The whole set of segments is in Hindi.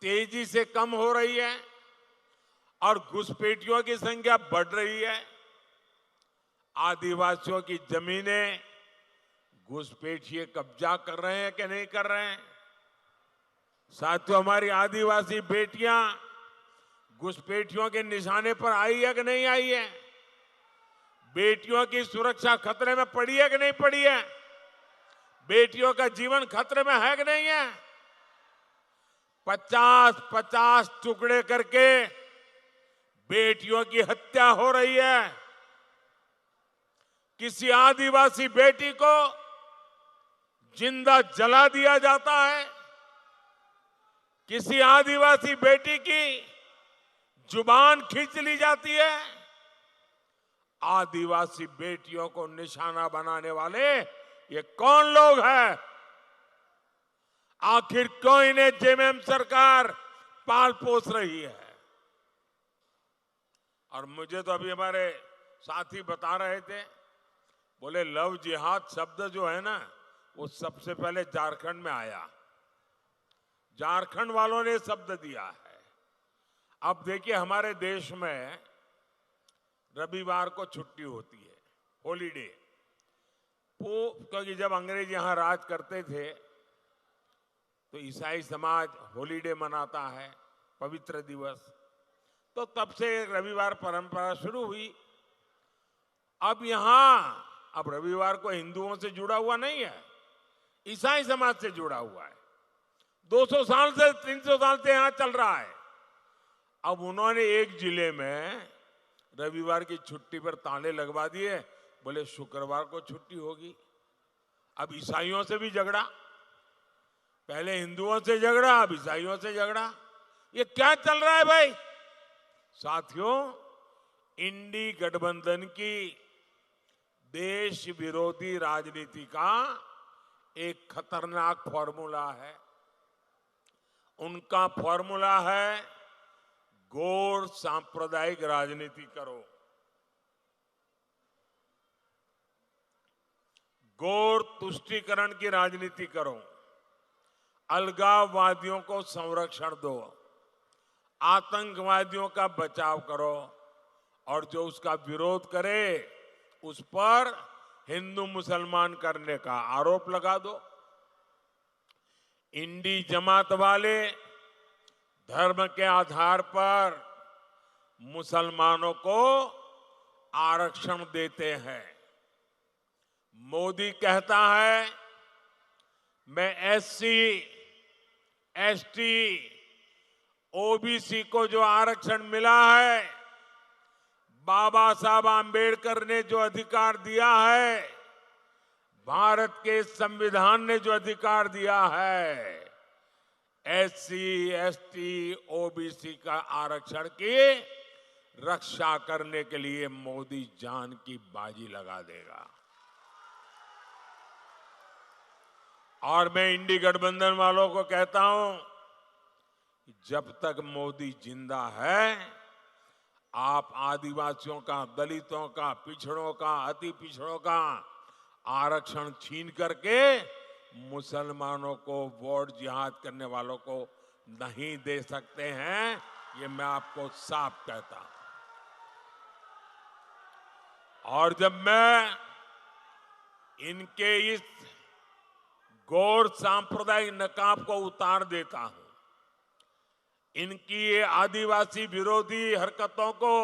तेजी से कम हो रही है और घुसपैठियों की संख्या बढ़ रही है। आदिवासियों की जमीनें घुसपैठिए कब्जा कर रहे हैं कि नहीं कर रहे हैं? साथियों, हमारी आदिवासी बेटियां घुसपैठियों के निशाने पर आई है कि नहीं आई है? बेटियों की सुरक्षा खतरे में पड़ी है कि नहीं पड़ी है? बेटियों का जीवन खतरे में है कि नहीं है? 50-50 टुकड़े करके बेटियों की हत्या हो रही है। किसी आदिवासी बेटी को जिंदा जला दिया जाता है। किसी आदिवासी बेटी की जुबान खींच ली जाती है। आदिवासी बेटियों को निशाना बनाने वाले ये कौन लोग हैं? आखिर क्यों इन्हें जेएमएम सरकार पाल पोस रही है? और मुझे तो अभी हमारे साथी बता रहे थे, बोले लव जिहाद शब्द जो है ना, वो सबसे पहले झारखंड में आया। झारखंड वालों ने शब्द दिया है। अब देखिए, हमारे देश में रविवार को छुट्टी होती है, हॉलीडे। क्योंकि जब अंग्रेज यहां राज करते थे तो ईसाई समाज हॉलीडे मनाता है, पवित्र दिवस। तो तब से रविवार परंपरा शुरू हुई। अब रविवार को हिंदुओं से जुड़ा हुआ नहीं है, ईसाई समाज से जुड़ा हुआ है। 200 साल से 300 साल से यहां चल रहा है। अब उन्होंने एक जिले में रविवार की छुट्टी पर ताले लगवा दिए, बोले शुक्रवार को छुट्टी होगी। अब ईसाइयों से भी झगड़ा, पहले हिंदुओं से झगड़ा, अब ईसाइयों से झगड़ा। ये क्या चल रहा है भाई? साथियों, इंडी गठबंधन की देश विरोधी राजनीति का एक खतरनाक फॉर्मूला है। उनका फॉर्मूला है गौर सांप्रदायिक राजनीति करो, गौर तुष्टीकरण की राजनीति करो, अलगाववादियों को संरक्षण दो, आतंकवादियों का बचाव करो और जो उसका विरोध करे उस पर हिंदू मुसलमान करने का आरोप लगा दो। इंडी जमात वाले धर्म के आधार पर मुसलमानों को आरक्षण देते हैं। मोदी कहता है मैं एससी, एसटी, ओबीसी को जो आरक्षण मिला है, बाबा साहब आंबेडकर ने जो अधिकार दिया है, भारत के संविधान ने जो अधिकार दिया है, एससी, एसटी, ओबीसी का आरक्षण की रक्षा करने के लिए मोदी जान की बाजी लगा देगा। और मैं इंडी गठबंधन वालों को कहता हूं, जब तक मोदी जिंदा है, आप आदिवासियों का, दलितों का, पिछड़ों का, अति पिछड़ों का आरक्षण छीन करके मुसलमानों को वोट जिहाद करने वालों को नहीं दे सकते हैं। ये मैं आपको साफ कहता हूं। और जब मैं इनके इस गौर सांप्रदायिक नकाब को उतार देता हूं, इनकी ये आदिवासी विरोधी हरकतों को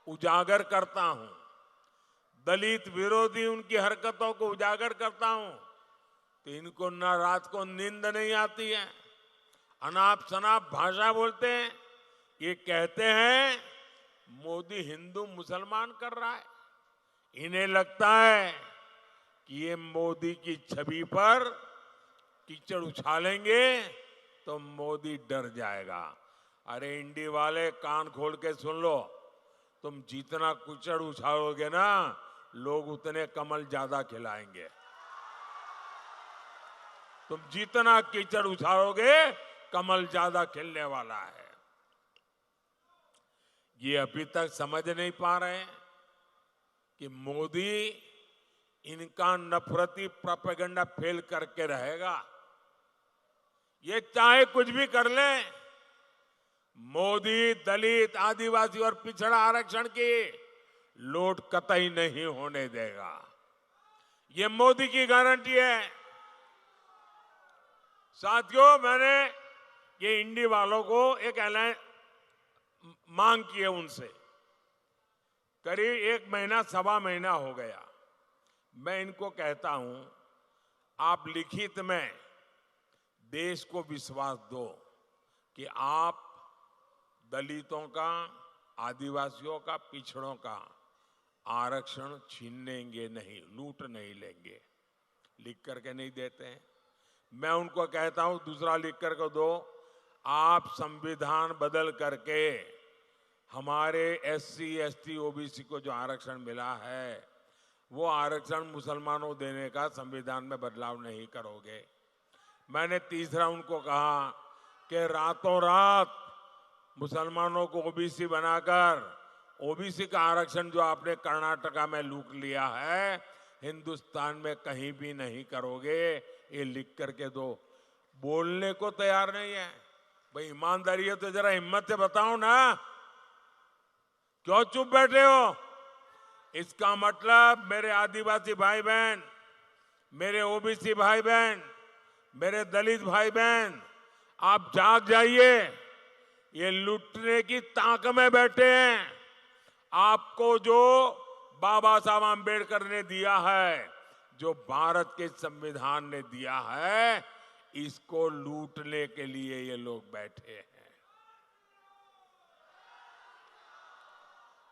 उजागर करता हूं, दलित विरोधी उनकी हरकतों को उजागर करता हूं, तो इनको ना रात को नींद नहीं आती है, अनाप शनाप भाषा बोलते हैं। ये कहते हैं मोदी हिंदू मुसलमान कर रहा है। इन्हें लगता है कि ये मोदी की छवि पर कीचड़ उछालेंगे तो मोदी डर जाएगा। अरे इंडी वाले, कान खोल के सुन लो, तुम जितना कीचड़ उछालोगे ना, लोग उतने कमल ज्यादा खिलाएंगे। तुम जितना कीचड़ उछालोगे, कमल ज्यादा खिलने वाला है। ये अभी तक समझ नहीं पा रहे कि मोदी इनका नफरती प्रोपेगेंडा फेल करके रहेगा। ये चाहे कुछ भी कर लें, मोदी दलित, आदिवासी और पिछड़ा आरक्षण की लूट कतई नहीं होने देगा। ये मोदी की गारंटी है। साथियों, मैंने ये इंडी वालों को एक ऐलान मांग की है उनसे। करीब 1 महीना, सवा महीना हो गया। मैं इनको कहता हूं, आप लिखित में देश को विश्वास दो कि आप दलितों का, आदिवासियों का, पिछड़ों का आरक्षण छीनेंगे नहीं, लूट नहीं लेंगे। लिख करके नहीं देते हैं। मैं उनको कहता हूं, दूसरा लिख करके दो, आप संविधान बदल करके हमारे एससी, एसटी, ओबीसी को जो आरक्षण मिला है वो आरक्षण मुसलमानों देने का संविधान में बदलाव नहीं करोगे। मैंने तीसरा उनको कहा कि रातों रात मुसलमानों को ओबीसी बनाकर ओबीसी का आरक्षण जो आपने कर्नाटका में लूट लिया है, हिंदुस्तान में कहीं भी नहीं करोगे। ये लिख करके दो। बोलने को तैयार नहीं है। भाई ईमानदारी है तो जरा हिम्मत से बताओ ना, क्यों चुप बैठे हो? इसका मतलब मेरे आदिवासी भाई बहन, मेरे ओबीसी भाई बहन, मेरे दलित भाई बहन, आप जाग जाइए। ये लूटने की ताक में बैठे हैं। आपको जो बाबा साहब आंबेडकर ने दिया है, जो भारत के संविधान ने दिया है, इसको लूटने के लिए ये लोग बैठे हैं।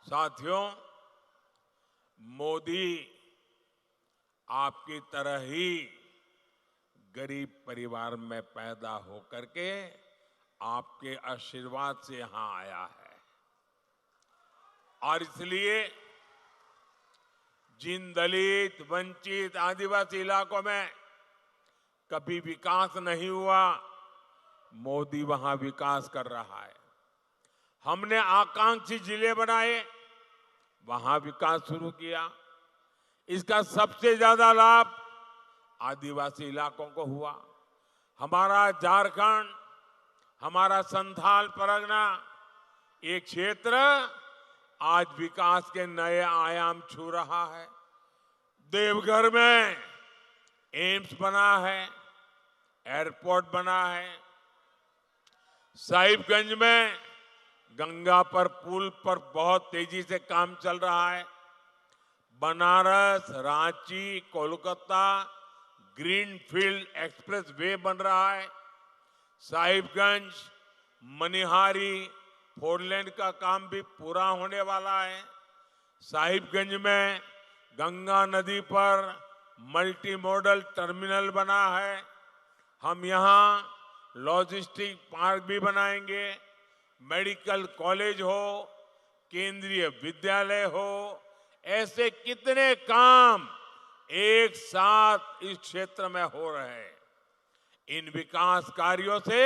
साथियों, मोदी आपकी तरह ही गरीब परिवार में पैदा होकर के आपके आशीर्वाद से यहां आया है। और इसलिए जिन दलित, वंचित, आदिवासी इलाकों में कभी विकास नहीं हुआ, मोदी वहां विकास कर रहा है। हमने आकांक्षी जिले बनाए, वहां विकास शुरू किया। इसका सबसे ज्यादा लाभ आदिवासी इलाकों को हुआ। हमारा झारखंड, हमारा संथाल परगना, ये क्षेत्र आज विकास के नए आयाम छू रहा है। देवघर में एम्स बना है, एयरपोर्ट बना है। साहिबगंज में गंगा पर पुल पर बहुत तेजी से काम चल रहा है। Banaras, Ranchi, Kolkata greenfield express way बन रहा है। साहिबगंज, मनिहारी फोरलेन का काम भी पूरा होने वाला है। साहिबगंज में गंगा नदी पर मल्टी मॉडल टर्मिनल बना है। हम यहां लॉजिस्टिक पार्क भी बनाएंगे। मेडिकल कॉलेज हो, केंद्रीय विद्यालय हो, ऐसे कितने काम एक साथ इस क्षेत्र में हो रहे हैं। इन विकास कार्यों से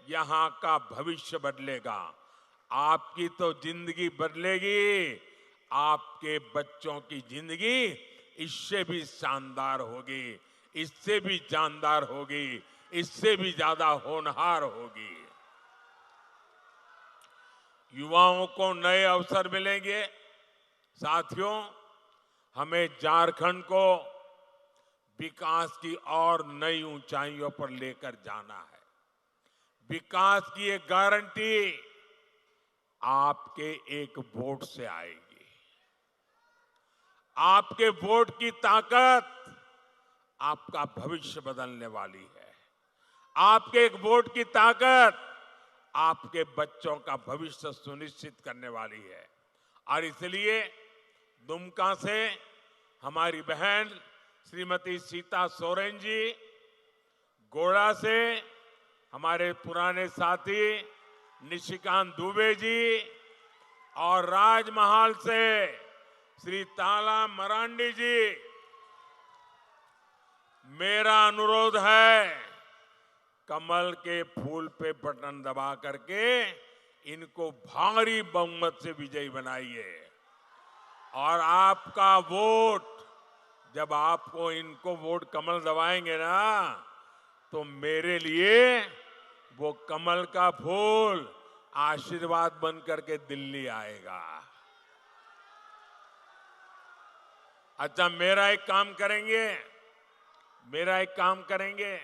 यहां का भविष्य बदलेगा। आपकी तो जिंदगी बदलेगी, आपके बच्चों की जिंदगी इससे भी शानदार होगी, इससे भी जानदार होगी, इससे भी ज्यादा होनहार होगी। युवाओं को नए अवसर मिलेंगे। साथियों, हमें झारखंड को विकास की और नई ऊंचाइयों पर लेकर जाना है। विकास की एक गारंटी आपके एक वोट से आएगी। आपके वोट की ताकत आपका भविष्य बदलने वाली है। आपके एक वोट की ताकत आपके बच्चों का भविष्य सुनिश्चित करने वाली है। और इसलिए दुमका से हमारी बहन श्रीमती सीता सोरेन जी, गोड़ा से हमारे पुराने साथी निशिकांत दुबे जी और राजमहल से श्री ताला मरांडी जी, मेरा अनुरोध है, कमल के फूल पे बटन दबा करके इनको भारी बहुमत से विजयी बनाइए। और आपका वोट, जब आपको इनको वोट कमल दबाएंगे ना, तो मेरे लिए वो कमल का फूल आशीर्वाद बन करके दिल्ली आएगा। अच्छा, मेरा एक काम करेंगे, मेरा एक काम करेंगे,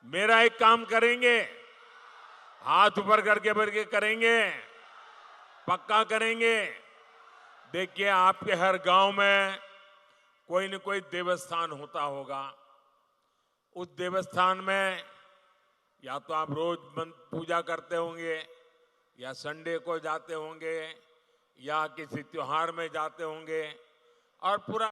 मेरा एक काम करेंगे, हाथ ऊपर करके बढ़ के करेंगे, पक्का करेंगे। देखिए, आपके हर गांव में कोई न कोई देवस्थान होता होगा। उस देवस्थान में या तो आप रोज पूजा करते होंगे, या संडे को जाते होंगे, या किसी त्योहार में जाते होंगे, और पूरा